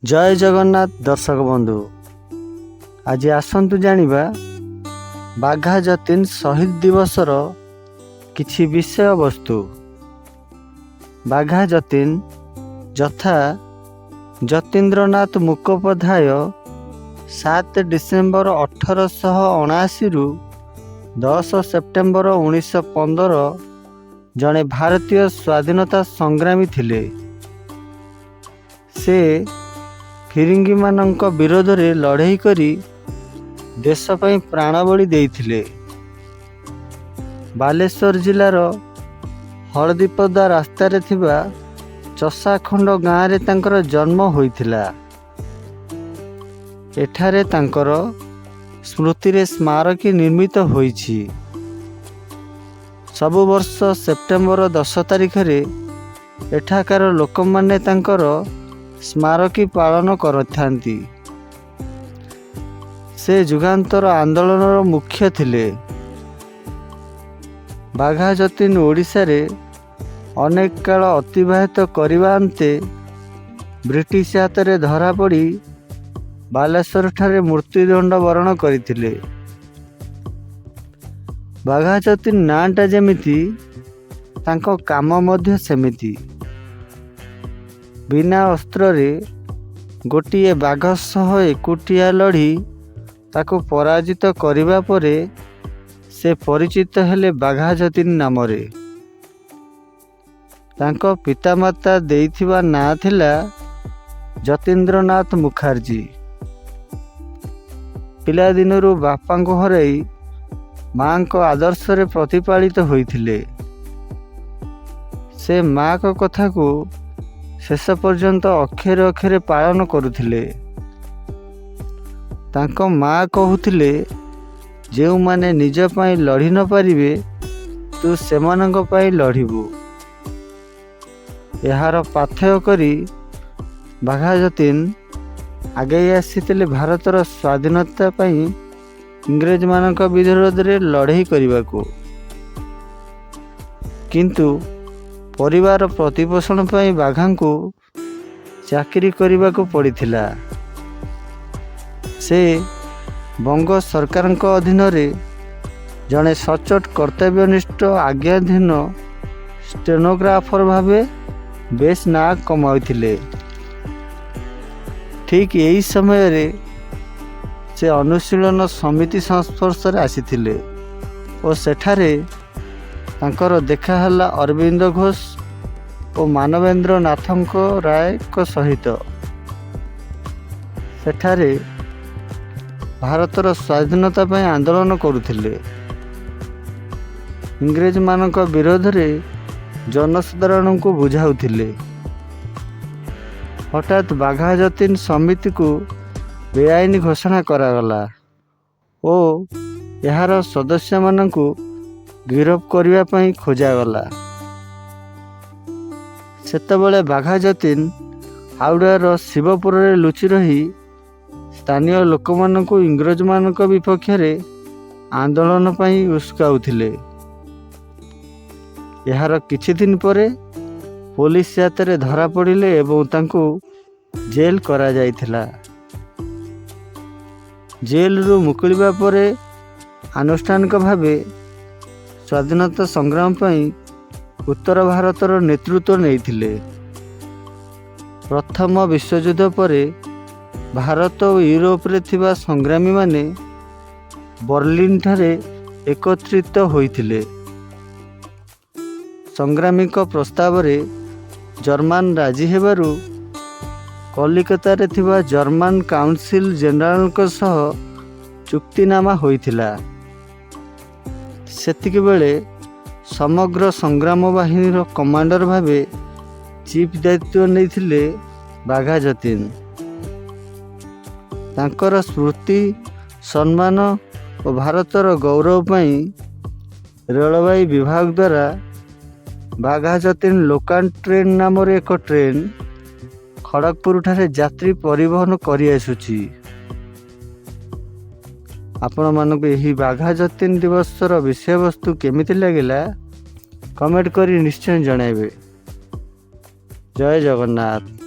जय जगन्नाथ दर्शक बंधु, आज आसतु जानिबा बाघा जतीन शहीद दिवसर किछि विषय वस्तु। बाघा जतीन यथा जतीन्द्रनाथ मुखोपाध्याय 7 डिसेम्बर 1879 रु 10 सेप्टेम्बर 1915 जड़े भारतीय स्वाधीनता संग्रामी थिले। से फिरिंगी मानक विरोध रे लड़ाई करी देश पई प्राणबली देइथिले। बालेश्वर जिलार हळदीपदा रास्तार थिबा चषाखंड गाँव रे तांकर जन्म होइथिला। एठारे तांकर स्मृति रे स्मारकी निर्मित होइछि। सबु वर्ष सेप्टेम्बर 10 तारिख रे एठाकार लोक माने तांकर स्मारकी पालन करथांती। से जुगांतर आंदोलनर मुख्य थिले। बाघा जतीन ओडिशा रे अनेक काल अतिबाहित करबा अंते ब्रिटिश हाथ धरा पड़ी बालेश्वर ठारे मृत्युदंड वरण करथिले। बाघा जतीन नाटा जेमिति तांको काम मध्य सेमिति। बिना अस्त्र रे गोटिए बाघ सह एकुटिया लड़ी ताको पराजित करिबा परे से परिचित हेले बाघा जतीन नामरे। तांको पितामाता देइथिबा ना थिला जतीन्द्रनाथ मुखर्जी। पिला दिनरु बापा को हराई माँ को आदर्श रे प्रतिपालित होइथिले। से माँ को कथा को शेष पर्यंत अक्षरे अक्षरे पालन करुथिले। तांको माँ कहूथिले, जेउ माने निज पाई लड़ी न पारिबे तू सेमानंक पाई लड़िबू। एहार पाथेय करी बाघा जतीन आगे आसीथिले भारतर स्वाधीनता पाई इंग्रेज मानक विरोध रे लड़ाई करिबाको। किंतु परिवार प्रतिपोषण पाई बाघा को चाकरी करने पड़िथिला। से बंग सरकार अधीन रे जड़े सचोट कर्तव्यनिष्ठ आज्ञाधीन स्टेनोग्राफर भावे बेस ना कमाइथिले। ठीक यही समय रे से अनुशीलन समिति संस्पर्श रे आसीथिले और सेठारे तांकर देखा हला अरविंद घोष और मानवेंद्र नाथंक राय को सहित। सेठारे भारतर स्वाधीनता पाई आंदोलन करुथिले। इंग्रेज मानक विरोध रे जनसाधारण को बुझाउथिले। हठात बाघा जतीन समिति को बेआईन घोषणा करागला और यार सदस्य मानकु गिरफ करने पाई खोजागला। सेतबेले बाघा जतीन हावड़ार शिवपुर रे लुचि रही स्थानीय लोक मानकु इंग्रज मानक विपक्ष रे आंदोलन पाई उस्काउथिले। यार किछि दिन परे पुलिस हाथ रे धरा पड़िले एवं तांकु जेल करा जाइथिला। जेल रु मुकुलिबा परे आनुष्ठानिक भावे स्वाधीनता संग्राम पाई उत्तर भारतर नेतृत्व नेइथिले। प्रथम विश्वयुद्ध परे भारत और यूरोप रे थिबा संग्रामी माने बर्लिन ठारे एकत्रित होइथिले। संग्रामीक प्रस्ताव रे जर्मन राजी हेबारु कलिकता रे थिबा जर्मन काउंसिल जनरल को सह चुक्तिनामा होइथिला। सेतिक बेले समग्र संग्राम बाहिनीर कमांडर भावे चीफ दायित्व नेइथिले बाघा जतीन। तांकर स्मृति सम्मान और भारतर गौरव पाई रेलवाई विभाग द्वारा बाघा जतीन लोकाल ट्रेन नाम एक ट्रेन खड़गपुर ठारे यात्री परिवहन करि आसुछि। आपण मानक यही बाघा जतीन दिवसर विषय वस्तु केमिति लागिला कमेंट करी निश्चय जणाइबे। जय जगन्नाथ।